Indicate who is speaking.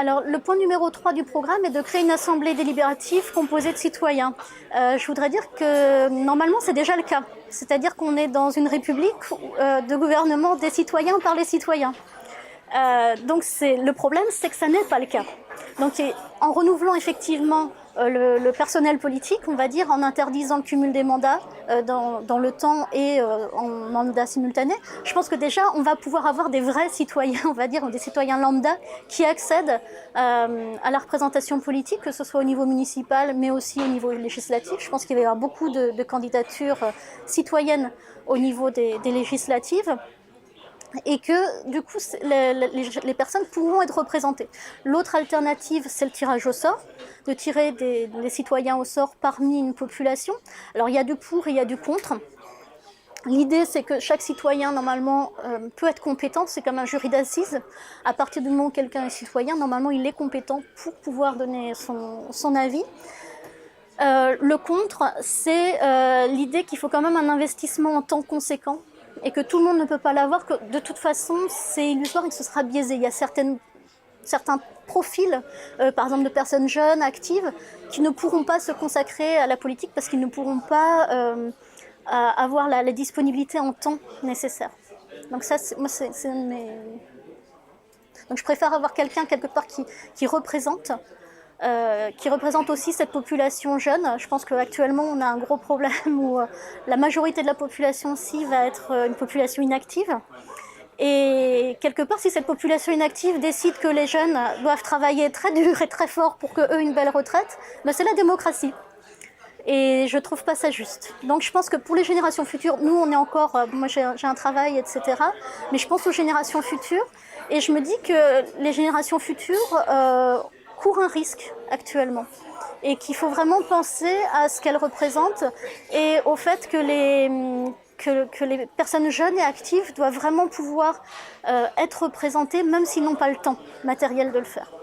Speaker 1: Alors, le point numéro 3 du programme est de créer une assemblée délibérative composée de citoyens. Je voudrais dire que normalement, c'est déjà le cas. C'est-à-dire qu'on est dans une république de gouvernement des citoyens par les citoyens. Donc le problème, c'est que ça n'est pas le cas. Donc en renouvelant effectivement le personnel politique, on va dire, en interdisant le cumul des mandats dans le temps et en mandat simultané, je pense que déjà on va pouvoir avoir des vrais citoyens, on va dire, des citoyens lambda qui accèdent à la représentation politique, que ce soit au niveau municipal mais aussi au niveau législatif. Je pense qu'il va y avoir beaucoup de candidatures citoyennes au niveau des législatives. Et que du coup les personnes pourront être représentées. L'autre alternative, c'est le tirage au sort, de tirer des citoyens au sort parmi une population. Alors il y a du pour et il y a du contre. L'idée, c'est que chaque citoyen, normalement, peut être compétent, c'est comme un jury d'assises. À partir du moment où quelqu'un est citoyen, normalement, il est compétent pour pouvoir donner son avis. Le contre, c'est l'idée qu'il faut quand même un investissement en temps conséquent et que tout le monde ne peut pas l'avoir, que de toute façon c'est illusoire et que ce sera biaisé. Il y a certains profils, par exemple de personnes jeunes, actives, qui ne pourront pas se consacrer à la politique parce qu'ils ne pourront pas avoir la disponibilité en temps nécessaire. Donc ça, Donc je préfère avoir quelqu'un quelque part qui représente aussi cette population jeune. Je pense qu'actuellement, on a un gros problème où la majorité de la population aussi va être une population inactive. Et quelque part, si cette population inactive décide que les jeunes doivent travailler très dur et très fort pour qu'eux aient une belle retraite, ben c'est la démocratie. Et je trouve pas ça juste. Donc je pense que pour les générations futures, nous on est encore, moi j'ai un travail, etc. Mais je pense aux générations futures et je me dis que les générations futures courent un risque actuellement et qu'il faut vraiment penser à ce qu'elles représentent et au fait que les personnes jeunes et actives doivent vraiment pouvoir être représentées même s'ils n'ont pas le temps matériel de le faire.